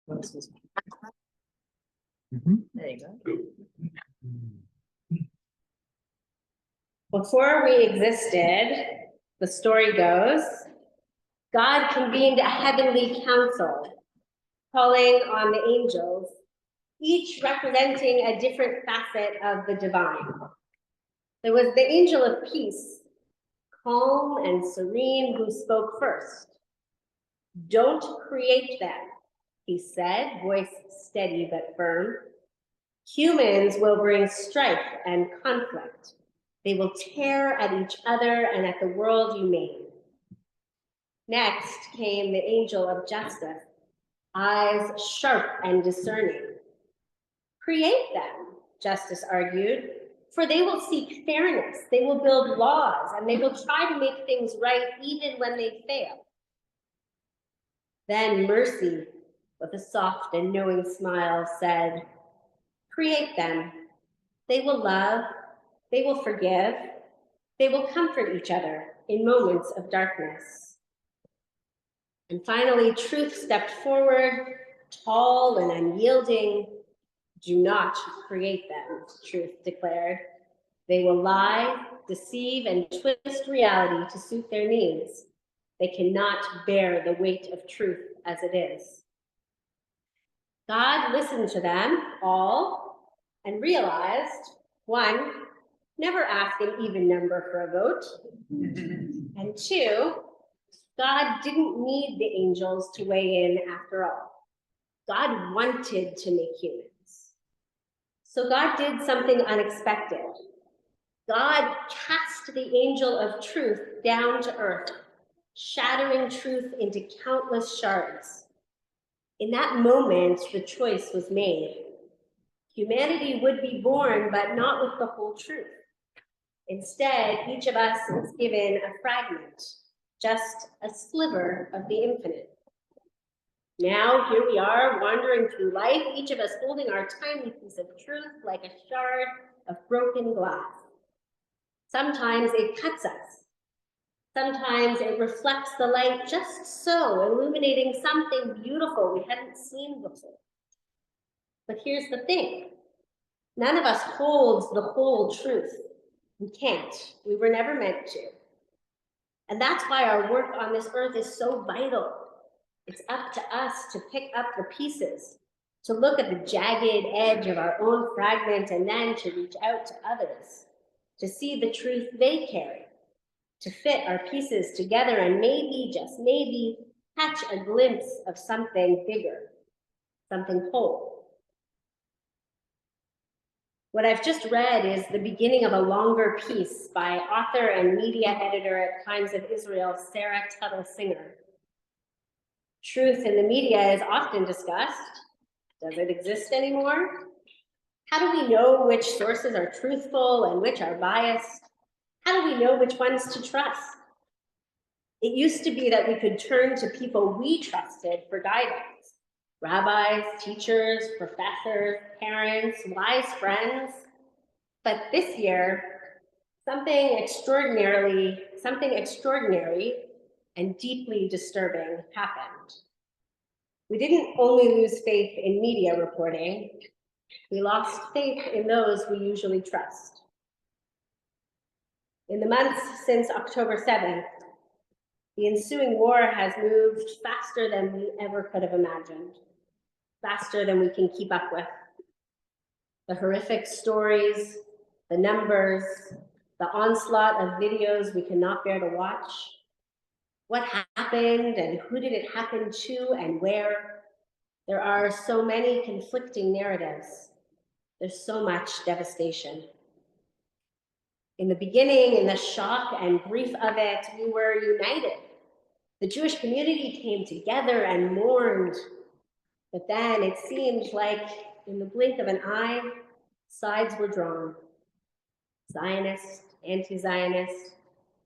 There you go. Before we existed, the story goes, God convened a heavenly council, calling on the angels, each representing a different facet of the divine. There was the angel of peace, calm and serene, who spoke first. "Don't create them," he said, voice steady but firm. "Humans will bring strife and conflict. They will tear at each other and at the world you made." Next came the angel of justice, eyes sharp and discerning. "Create them," justice argued, "for they will seek fairness, they will build laws, and they will try to make things right even when they fail." Then mercy, with a soft and knowing smile, said, "Create them. They will love, they will forgive, they will comfort each other in moments of darkness." And finally, truth stepped forward, tall and unyielding. "Do not create them," truth declared. "They will lie, deceive, and twist reality to suit their needs. They cannot bear the weight of truth as it is." God listened to them all and realized, one, never ask an even number for a vote, and two, God didn't need the angels to weigh in after all. God wanted to make humans. So God did something unexpected. God cast the angel of truth down to earth, shattering truth into countless shards. In that moment, the choice was made. Humanity would be born, but not with the whole truth. Instead, each of us is given a fragment, just a sliver of the infinite. Now, here we are, wandering through life, each of us holding our tiny piece of truth like a shard of broken glass. Sometimes it cuts us. Sometimes it reflects the light just so, illuminating something beautiful we hadn't seen before. But here's the thing. None of us holds the whole truth. We can't. We were never meant to. And that's why our work on this earth is so vital. It's up to us to pick up the pieces, to look at the jagged edge of our own fragment, and then to reach out to others, to see the truth they carry, to fit our pieces together and maybe, just maybe, catch a glimpse of something bigger, something whole. What I've just read is the beginning of a longer piece by author and media editor at Times of Israel, Sarah Tuttle Singer. Truth in the media is often discussed. Does it exist anymore? How do we know which sources are truthful and which are biased? How do we know which ones to trust? It used to be that we could turn to people we trusted for guidance. Rabbis, teachers, professors, parents, wise friends. But this year, something extraordinary and deeply disturbing happened. We didn't only lose faith in media reporting, we lost faith in those we usually trust. In the months since October 7th, the ensuing war has moved faster than we ever could have imagined, faster than we can keep up with. The horrific stories, the numbers, the onslaught of videos we cannot bear to watch. What happened and who did it happen to and where? There are so many conflicting narratives. There's so much devastation. In the beginning, in the shock and grief of it, we were united. The Jewish community came together and mourned. But then it seemed like in the blink of an eye, sides were drawn. Zionist, anti-Zionist,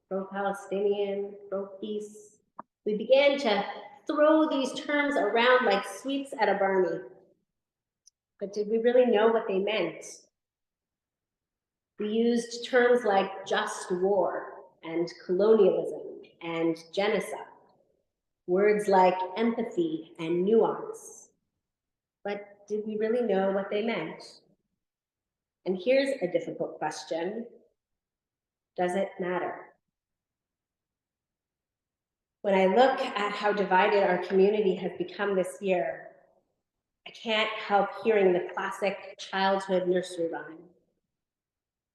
pro-Palestinian, pro-peace. We began to throw these terms around like sweets at a Barney. But did we really know what they meant? We used terms like just war and colonialism and genocide, words like empathy and nuance. but did we really know what they meant? And here's a difficult question. Does it matter? When I look at how divided our community has become this year, I can't help hearing the classic childhood nursery rhyme.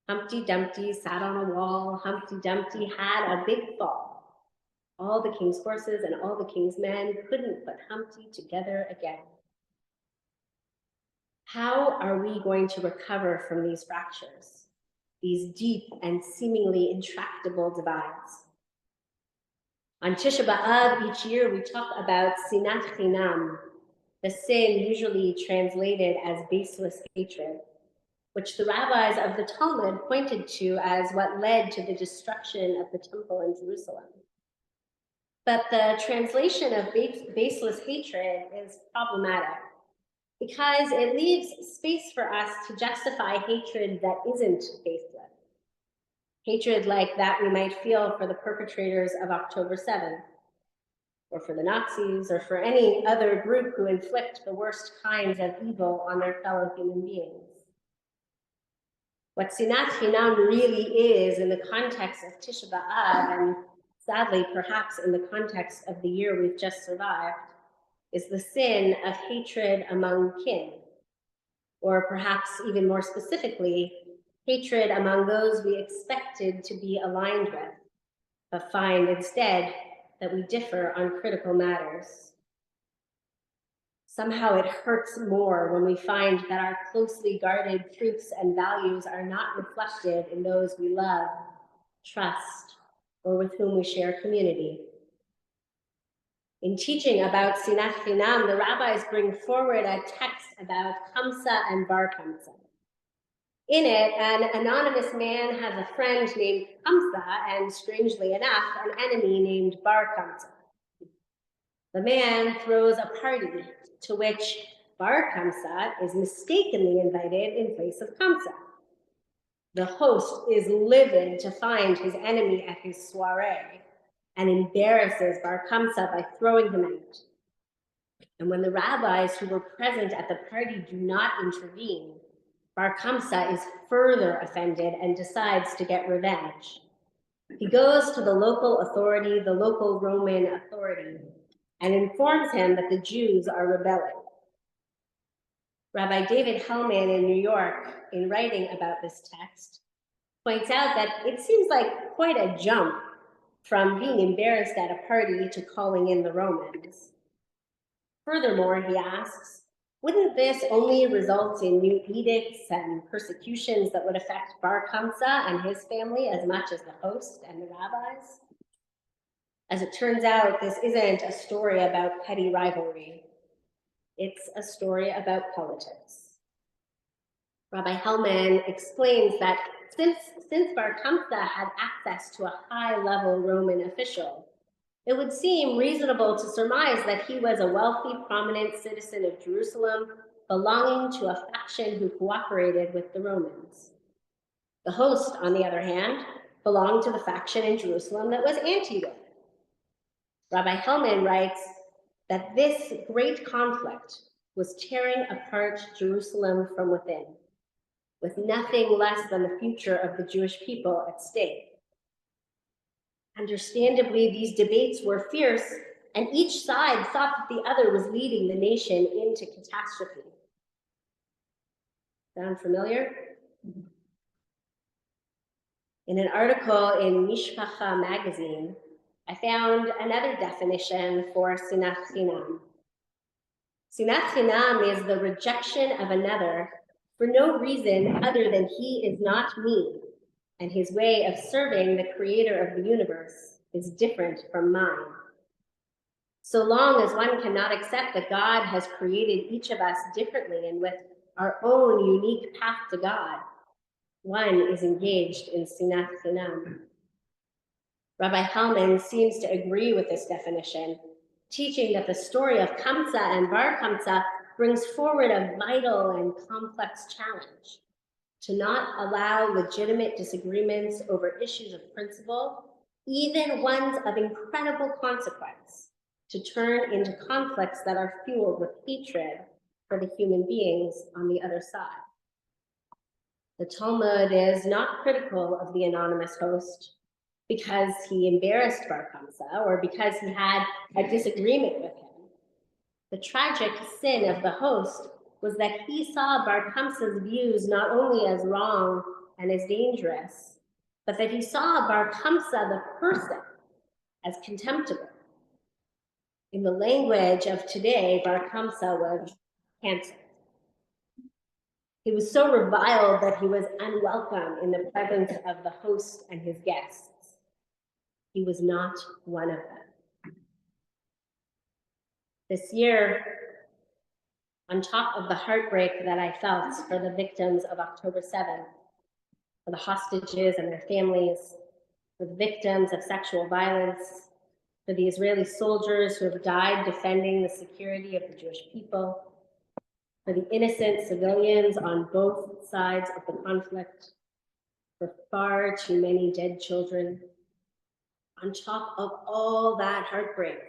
Humpty Dumpty sat on a wall, Humpty Dumpty had a big fall. All the king's horses and all the king's men couldn't put Humpty together again. How are we going to recover from these fractures, these deep and seemingly intractable divides? On Tisha B'Av each year, we talk about sinat chinam, the sin usually translated as baseless hatred, which the rabbis of the Talmud pointed to as what led to the destruction of the temple in Jerusalem. But the translation of baseless hatred is problematic because it leaves space for us to justify hatred that isn't baseless. Hatred like that we might feel for the perpetrators of October 7th, or for the Nazis, or for any other group who inflict the worst kinds of evil on their fellow human beings. What sinat chinam really is in the context of Tisha B'Av, and sadly perhaps in the context of the year we've just survived, is the sin of hatred among kin, or perhaps even more specifically, hatred among those we expected to be aligned with, but find instead that we differ on critical matters. Somehow it hurts more when we find that our closely guarded truths and values are not reflected in those we love, trust, or with whom we share community. In teaching about sinat chinam, the rabbis bring forward a text about Kamsa and Bar Kamsa. In it, an anonymous man has a friend named Kamsa and, strangely enough, an enemy named Bar Kamsa. The man throws a party to which Bar Kamsa is mistakenly invited in place of Kamsa. The host is livid to find his enemy at his soiree and embarrasses Bar Kamsa by throwing him out. And when the rabbis who were present at the party do not intervene, Bar Kamsa is further offended and decides to get revenge. He goes to the local authority, the local Roman authority, and informs him that the Jews are rebelling. Rabbi David Hellman in New York, in writing about this text, points out that it seems like quite a jump from being embarrassed at a party to calling in the Romans. Furthermore, he asks, wouldn't this only result in new edicts and persecutions that would affect Bar Kamsa and his family as much as the host and the rabbis? As it turns out, this isn't a story about petty rivalry. It's a story about politics. Rabbi Hellman explains that since Bar Kamsa had access to a high-level Roman official, it would seem reasonable to surmise that he was a wealthy, prominent citizen of Jerusalem belonging to a faction who cooperated with the Romans. The host, on the other hand, belonged to the faction in Jerusalem that was anti-Roman. Rabbi Hellman writes that this great conflict was tearing apart Jerusalem from within, with nothing less than the future of the Jewish people at stake. Understandably, these debates were fierce, and each side thought that the other was leading the nation into catastrophe. Sound familiar? In an article in Mishpacha magazine, I found another definition for sinat chinam. Sinat chinam is the rejection of another for no reason other than he is not me, and his way of serving the creator of the universe is different from mine. So long as one cannot accept that God has created each of us differently and with our own unique path to God, one is engaged in sinat chinam. Rabbi Hellman seems to agree with this definition, teaching that the story of Kamsa and Bar Kamsa brings forward a vital and complex challenge: to not allow legitimate disagreements over issues of principle, even ones of incredible consequence, to turn into conflicts that are fueled with hatred for the human beings on the other side. The Talmud is not critical of the anonymous host because he embarrassed Bar Kamsa or because he had a disagreement with him. The tragic sin of the host was that he saw Bar Kamsa's views not only as wrong and as dangerous, but that he saw Bar Kamsa, the person, as contemptible. In the language of today, Bar Kamsa was canceled. He was so reviled that he was unwelcome in the presence of the host and his guests. He was not one of them. This year, on top of the heartbreak that I felt for the victims of October 7th, for the hostages and their families, for the victims of sexual violence, for the Israeli soldiers who have died defending the security of the Jewish people, for the innocent civilians on both sides of the conflict, for far too many dead children. On top of all that heartbreak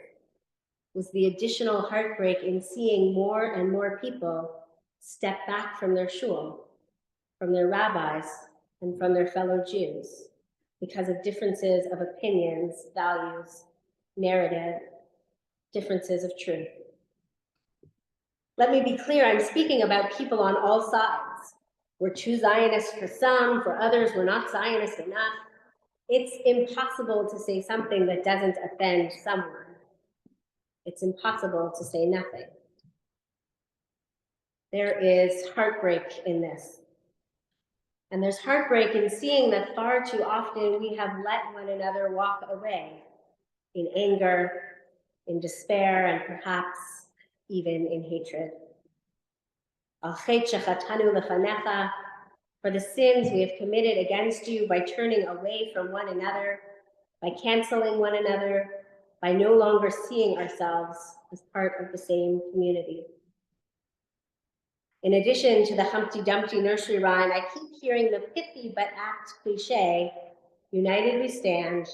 was the additional heartbreak in seeing more and more people step back from their shul, from their rabbis, and from their fellow Jews because of differences of opinions, values, narrative, differences of truth. Let me be clear, I'm speaking about people on all sides. We're too Zionist for some, for others, we're not Zionist enough. It's impossible to say something that doesn't offend someone. It's impossible to say nothing. There is heartbreak in this. And there's heartbreak in seeing that far too often we have let one another walk away in anger, in despair, and perhaps even in hatred. For the sins we have committed against you by turning away from one another, by canceling one another, by no longer seeing ourselves as part of the same community. In addition to the Humpty Dumpty nursery rhyme, I keep hearing the pithy but apt cliche, united we stand,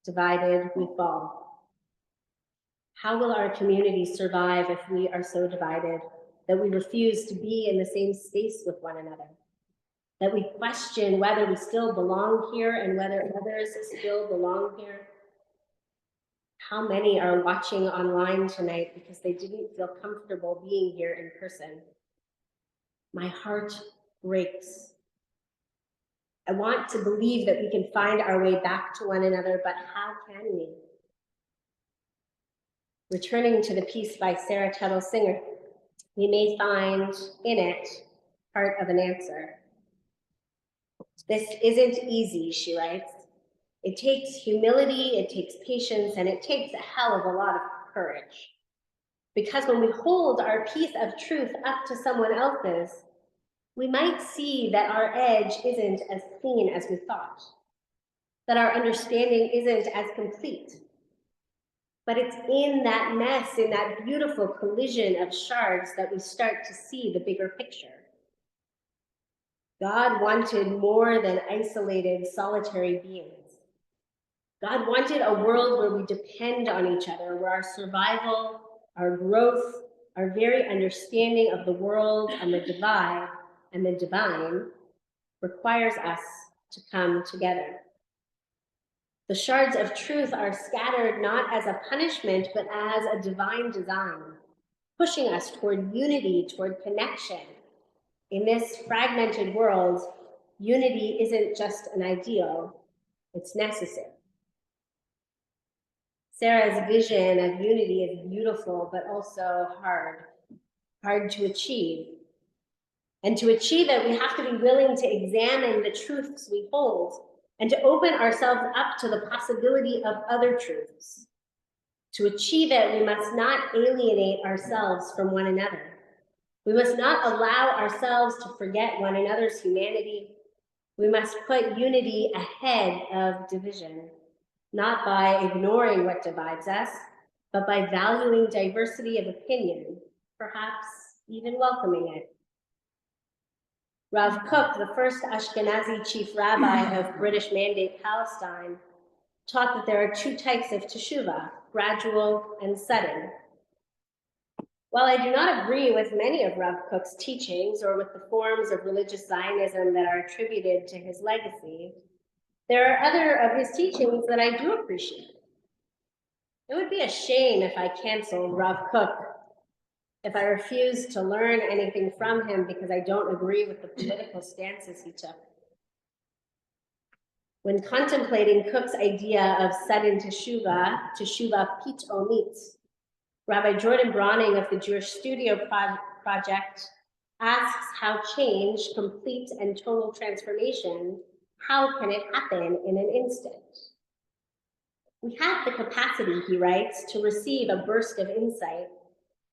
divided we fall. How will our community survive if we are so divided that we refuse to be in the same space with one another? That we question whether we still belong here and whether others still belong here? How many are watching online tonight because they didn't feel comfortable being here in person? My heart breaks. I want to believe that we can find our way back to one another, but how can we? Returning to the piece by Sarah Tuttle Singer, we may find in it part of an answer. This isn't easy, she writes. It takes humility, it takes patience, and it takes a hell of a lot of courage. Because when we hold our piece of truth up to someone else's, we might see that our edge isn't as clean as we thought, that our understanding isn't as complete. But it's in that mess, in that beautiful collision of shards that we start to see the bigger picture. God wanted more than isolated, solitary beings. God wanted a world where we depend on each other, where our survival, our growth, our very understanding of the world and the divide and the divine requires us to come together. The shards of truth are scattered not as a punishment, but as a divine design, pushing us toward unity, toward connection. In this fragmented world, unity isn't just an ideal, it's necessary. Sarah's vision of unity is beautiful, but also hard to achieve. And to achieve it, we have to be willing to examine the truths we hold and to open ourselves up to the possibility of other truths. To achieve it, we must not alienate ourselves from one another. We must not allow ourselves to forget one another's humanity. We must put unity ahead of division, not by ignoring what divides us, but by valuing diversity of opinion, perhaps even welcoming it. Rav Kook, the first Ashkenazi chief rabbi of British Mandate Palestine, taught that there are two types of teshuvah, gradual and sudden. While I do not agree with many of Rav Kook's teachings or with the forms of religious Zionism that are attributed to his legacy, there are other of his teachings that I do appreciate. It would be a shame if I canceled Rav Kook, if I refused to learn anything from him because I don't agree with the political stances he took. When contemplating Kook's idea of sudden teshuva pitomit, Rabbi Jordan Browning of the Jewish Studio Project asks how change, complete and total transformation, how can it happen in an instant? We have the capacity, he writes, to receive a burst of insight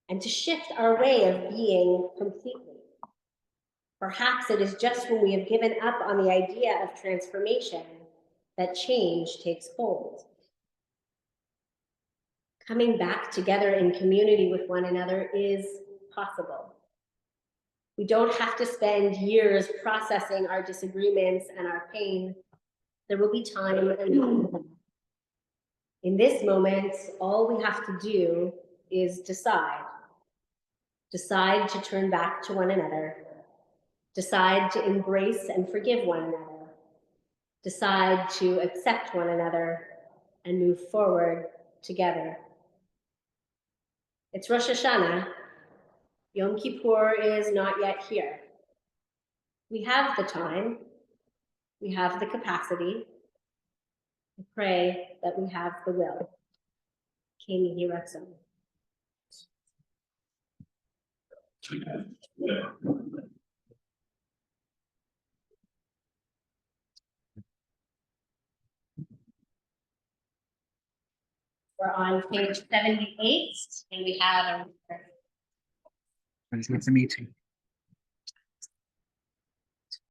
and to shift our way of being completely. Perhaps it is just when we have given up on the idea of transformation that change takes hold. Coming back together in community with one another is possible. We don't have to spend years processing our disagreements and our pain. There will be time and in this moment, all we have to do is decide. Decide to turn back to one another. Decide to embrace and forgive one another. Decide to accept one another and move forward together. It's Rosh Hashanah. Yom Kippur is not yet here. We have the time. We have the capacity. I pray that we have the will. King Yehi Ratzon. We're on page 78, and we have a It's a meeting.